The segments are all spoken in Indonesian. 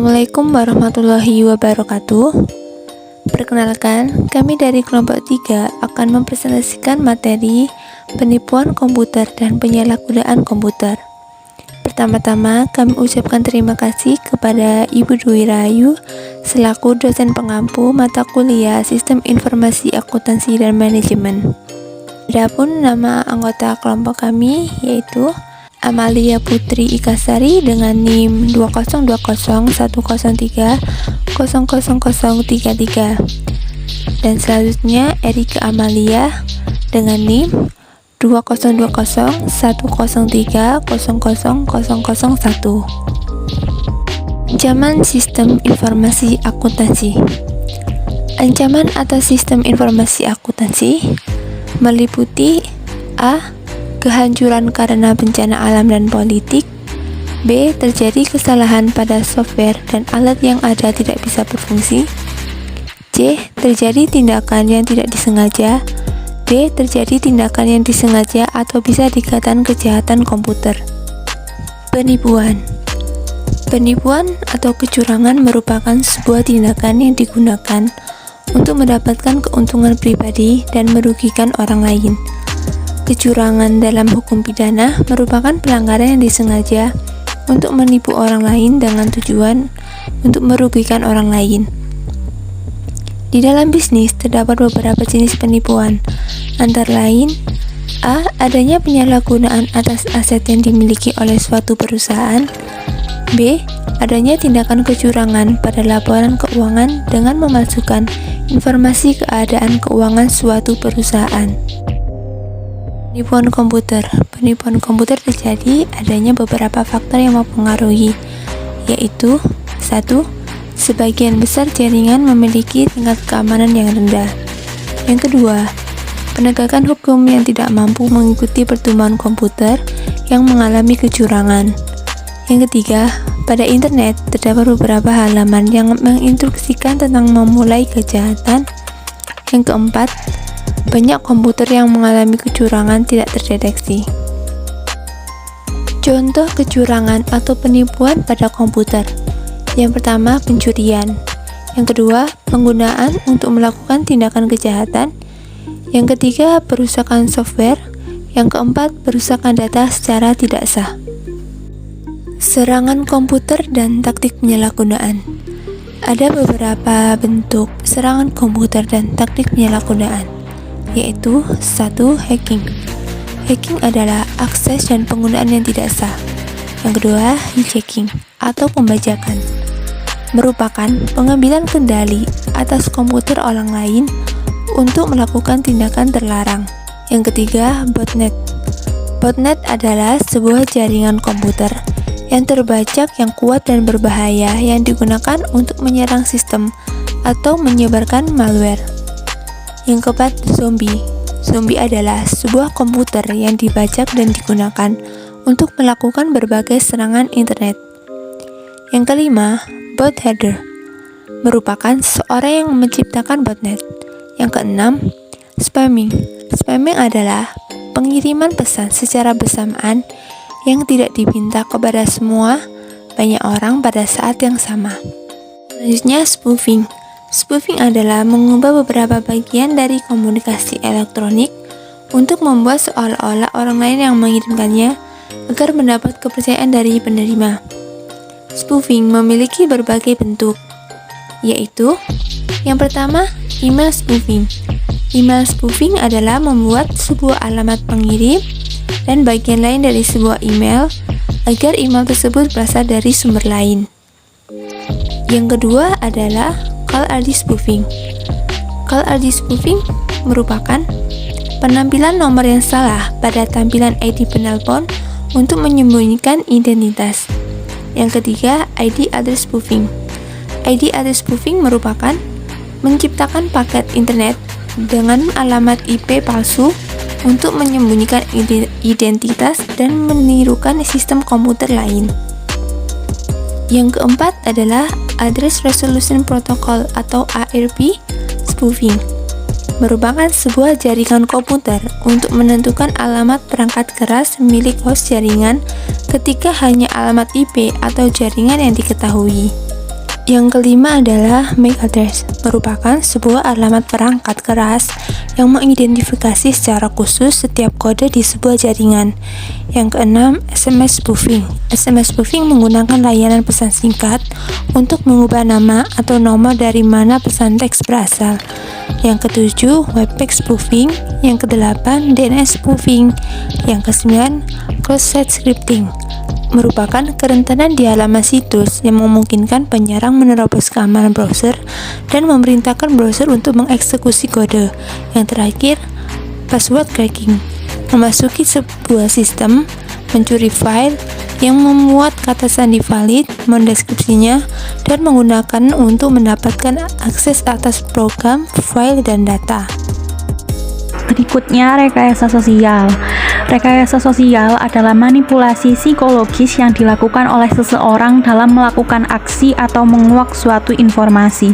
Assalamualaikum warahmatullahi wabarakatuh. Perkenalkan, kami dari kelompok 3 akan mempresentasikan materi penipuan komputer dan penyalahgunaan komputer. Pertama-tama, kami ucapkan terima kasih kepada Ibu Dwi Rahayu selaku dosen pengampu mata kuliah Sistem Informasi Akuntansi dan Manajemen. Adapun nama anggota kelompok kami yaitu Amalia Putri Ikasari dengan NIM 2020103000033 dan selanjutnya Erika Amalia dengan NIM 2020103000001. Ancaman Sistem Informasi Akuntansi. Ancaman atas Sistem Informasi Akuntansi meliputi A. Kehancuran karena bencana alam dan politik. B. Terjadi kesalahan pada software dan alat yang ada tidak bisa berfungsi. C. Terjadi tindakan yang tidak disengaja. D. Terjadi tindakan yang disengaja atau bisa dikatakan kejahatan komputer. Penipuan. Penipuan atau kecurangan merupakan sebuah tindakan yang digunakan untuk mendapatkan keuntungan pribadi dan merugikan orang lain. Kecurangan dalam hukum pidana merupakan pelanggaran yang disengaja untuk menipu orang lain dengan tujuan untuk merugikan orang lain. Di dalam bisnis terdapat beberapa jenis penipuan, antara lain A. Adanya penyalahgunaan atas aset yang dimiliki oleh suatu perusahaan. B. Adanya tindakan kecurangan pada laporan keuangan dengan memasukkan informasi keadaan keuangan suatu perusahaan. Penipuan komputer. Penipuan komputer terjadi adanya beberapa faktor yang mempengaruhi, yaitu 1. Sebagian besar jaringan memiliki tingkat keamanan yang rendah. Yang kedua, penegakan hukum yang tidak mampu mengikuti pertumbuhan komputer yang mengalami kecurangan. Yang ketiga, pada internet terdapat beberapa halaman yang menginstruksikan tentang memulai kejahatan. Yang keempat, banyak komputer yang mengalami kecurangan tidak terdeteksi. Contoh kecurangan atau penipuan pada komputer. Yang pertama, pencurian. Yang kedua, penggunaan untuk melakukan tindakan kejahatan. Yang ketiga, perusakan software. Yang keempat, perusakan data secara tidak sah. Serangan komputer dan taktik penyalahgunaan. Ada beberapa bentuk serangan komputer dan taktik penyalahgunaan, yaitu 1. Hacking. Hacking adalah akses dan penggunaan yang tidak sah. Yang kedua, hijacking atau pembajakan, merupakan pengambilan kendali atas komputer orang lain untuk melakukan tindakan terlarang. Yang ketiga, botnet. Botnet adalah sebuah jaringan komputer yang terbajak yang kuat dan berbahaya yang digunakan untuk menyerang sistem atau menyebarkan malware. Yang keempat, zombie. Zombie adalah sebuah komputer yang dibajak dan digunakan untuk melakukan berbagai serangan internet. Yang kelima, bot header, merupakan seorang yang menciptakan botnet. Yang keenam, spamming. Spamming adalah pengiriman pesan secara bersamaan yang tidak diminta kepada semua banyak orang pada saat yang sama. Selanjutnya, spoofing. Spoofing adalah mengubah beberapa bagian dari komunikasi elektronik untuk membuat seolah-olah orang lain yang mengirimkannya agar mendapat kepercayaan dari penerima. Spoofing memiliki berbagai bentuk, yaitu yang pertama, email spoofing. Email spoofing adalah membuat sebuah alamat pengirim dan bagian lain dari sebuah email agar email tersebut berasal dari sumber lain. Yang kedua adalah call ID spoofing. Call ID spoofing merupakan penampilan nomor yang salah pada tampilan ID penelpon untuk menyembunyikan identitas. Yang ketiga, ID address spoofing. ID address spoofing merupakan menciptakan paket internet dengan alamat IP palsu untuk menyembunyikan identitas dan menirukan sistem komputer lain. Yang keempat adalah Address Resolution Protocol atau ARP spoofing, merupakan sebuah jaringan komputer untuk menentukan alamat perangkat keras milik host jaringan ketika hanya alamat IP atau jaringan yang diketahui. Yang kelima adalah MAC address, merupakan sebuah alamat perangkat keras yang mengidentifikasi secara khusus setiap kode di sebuah jaringan. Yang keenam, SMS spoofing. SMS spoofing menggunakan layanan pesan singkat untuk mengubah nama atau nomor dari mana pesan teks berasal. Yang ketujuh, webpack spoofing. Yang kedelapan, DNS spoofing. Yang kesembilan, cross-site scripting, merupakan kerentanan di halaman situs yang memungkinkan penyerang menerobos keamanan browser dan memerintahkan browser untuk mengeksekusi kode. Yang terakhir, password cracking, memasuki sebuah sistem, mencuri file yang memuat kata sandi valid, mendeskripsinya, dan menggunakan untuk mendapatkan akses atas program, file, dan data. Berikutnya, rekayasa sosial. Rekayasa sosial adalah manipulasi psikologis yang dilakukan oleh seseorang dalam melakukan aksi atau menguak suatu informasi.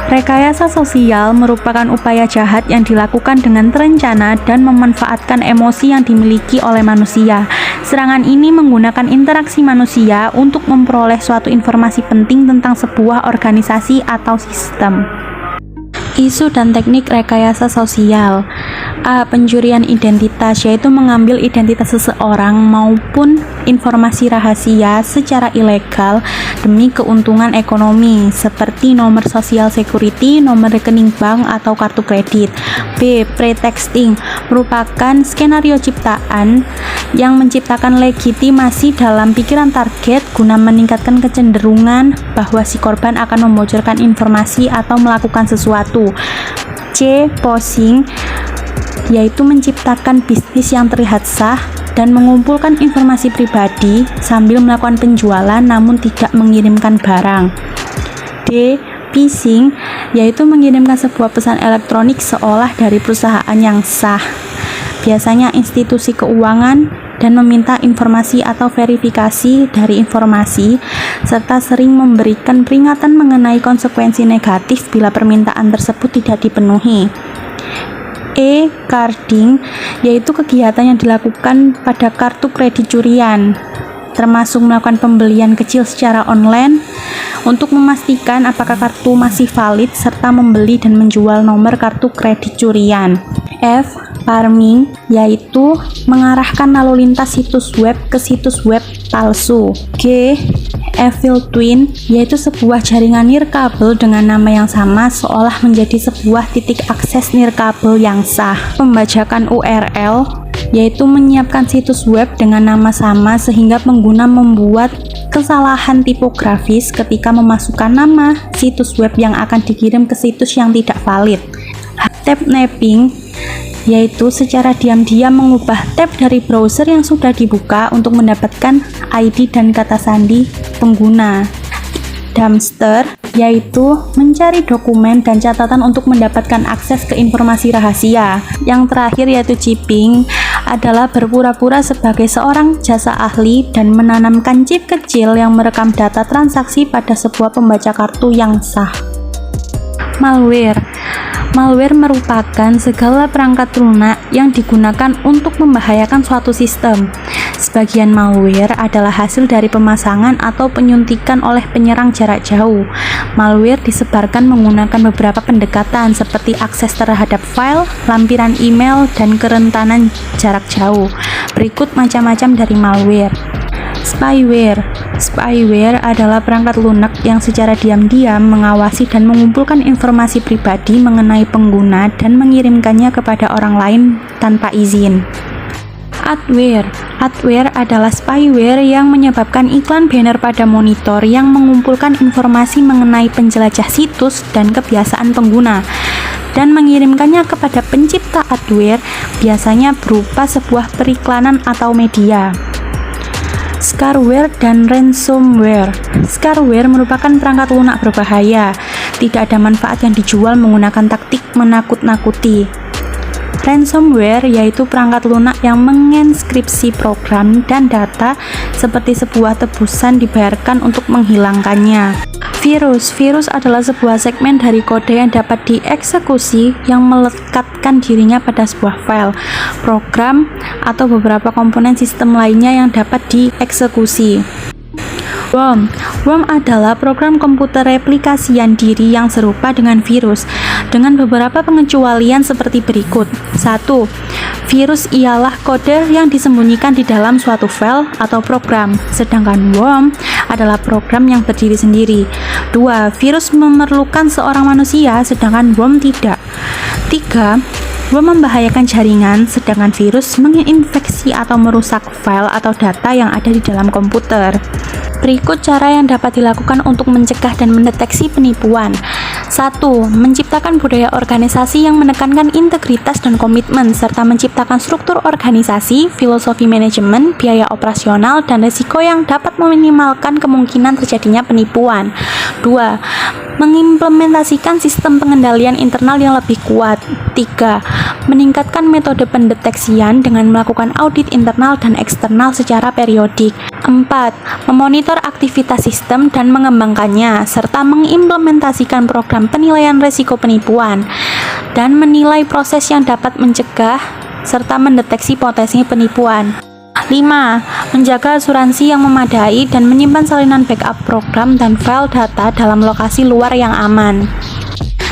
Rekayasa sosial merupakan upaya jahat yang dilakukan dengan terencana dan memanfaatkan emosi yang dimiliki oleh manusia. Serangan ini menggunakan interaksi manusia untuk memperoleh suatu informasi penting tentang sebuah organisasi atau sistem. Isu dan teknik rekayasa sosial. A. Pencurian identitas, yaitu mengambil identitas seseorang maupun informasi rahasia secara ilegal demi keuntungan ekonomi, seperti nomor sosial security, nomor rekening bank, atau kartu kredit. B. Pretexting, merupakan skenario ciptaan yang menciptakan legitimasi dalam pikiran target guna meningkatkan kecenderungan bahwa si korban akan membocorkan informasi atau melakukan sesuatu. C. Posing, yaitu menciptakan bisnis yang terlihat sah dan mengumpulkan informasi pribadi sambil melakukan penjualan namun tidak mengirimkan barang. D. Phishing, yaitu mengirimkan sebuah pesan elektronik seolah dari perusahaan yang sah, biasanya institusi keuangan, dan meminta informasi atau verifikasi dari informasi, serta sering memberikan peringatan mengenai konsekuensi negatif bila permintaan tersebut tidak dipenuhi. E. Carding, yaitu kegiatan yang dilakukan pada kartu kredit curian, termasuk melakukan pembelian kecil secara online untuk memastikan apakah kartu masih valid serta membeli dan menjual nomor kartu kredit curian. F. Farming, yaitu mengarahkan lalu lintas situs web ke situs web palsu. G. Evil Twin, yaitu sebuah jaringan nirkabel dengan nama yang sama seolah menjadi sebuah titik akses nirkabel yang sah. Pembajakan URL, yaitu menyiapkan situs web dengan nama sama sehingga pengguna membuat kesalahan tipografis ketika memasukkan nama situs web yang akan dikirim ke situs yang tidak valid. Tab napping, yaitu secara diam-diam mengubah tab dari browser yang sudah dibuka untuk mendapatkan ID dan kata sandi pengguna. Dumpster, yaitu mencari dokumen dan catatan untuk mendapatkan akses ke informasi rahasia. Yang terakhir yaitu chipping, adalah berpura-pura sebagai seorang jasa ahli dan menanamkan chip kecil yang merekam data transaksi pada sebuah pembaca kartu yang sah. Malware. Malware merupakan segala perangkat lunak yang digunakan untuk membahayakan suatu sistem. Sebagian malware adalah hasil dari pemasangan atau penyuntikan oleh penyerang jarak jauh. Malware disebarkan menggunakan beberapa pendekatan seperti akses terhadap file, lampiran email, dan kerentanan jarak jauh. Berikut macam-macam dari malware. Spyware. Spyware adalah perangkat lunak yang secara diam-diam mengawasi dan mengumpulkan informasi pribadi mengenai pengguna dan mengirimkannya kepada orang lain tanpa izin. Adware. Adware adalah spyware yang menyebabkan iklan banner pada monitor yang mengumpulkan informasi mengenai penjelajah situs dan kebiasaan pengguna dan mengirimkannya kepada pencipta adware, biasanya berupa sebuah periklanan atau media. Scareware dan ransomware. Scareware merupakan perangkat lunak berbahaya. Tidak ada manfaat yang dijual menggunakan taktik menakut-nakuti. Ransomware yaitu perangkat lunak yang menginskripsi program dan data seperti sebuah tebusan dibayarkan untuk menghilangkannya. Virus. Virus adalah sebuah segmen dari kode yang dapat dieksekusi yang melekatkan dirinya pada sebuah file, program, atau beberapa komponen sistem lainnya yang dapat dieksekusi. Worm adalah program komputer replikasian diri yang serupa dengan virus, dengan beberapa pengecualian seperti berikut. 1. Virus ialah kode yang disembunyikan di dalam suatu file atau program, sedangkan worm adalah program yang berdiri sendiri. 2. Virus memerlukan seorang manusia, sedangkan worm tidak. 3. Worm membahayakan jaringan, sedangkan virus menginfeksi atau merusak file atau data yang ada di dalam komputer. Berikut cara yang dapat dilakukan untuk mencegah dan mendeteksi penipuan. 1. Menciptakan budaya organisasi yang menekankan integritas dan komitmen, serta menciptakan struktur organisasi, filosofi manajemen, biaya operasional, dan risiko yang dapat meminimalkan kemungkinan terjadinya penipuan. 2. Mengimplementasikan sistem pengendalian internal yang lebih kuat. 3. Meningkatkan metode pendeteksian dengan melakukan audit internal dan eksternal secara periodik. 4. Memonitor aktivitas sistem dan mengembangkannya, serta mengimplementasikan program penilaian risiko penipuan, dan menilai proses yang dapat mencegah serta mendeteksi potensi penipuan. 5. Menjaga asuransi yang memadai dan menyimpan salinan backup program dan file data dalam lokasi luar yang aman.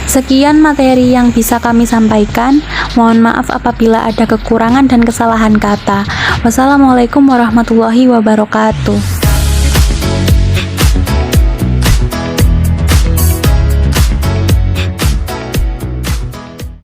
Sekian materi yang bisa kami sampaikan. Mohon maaf apabila ada kekurangan dan kesalahan kata. Wassalamualaikum warahmatullahi wabarakatuh.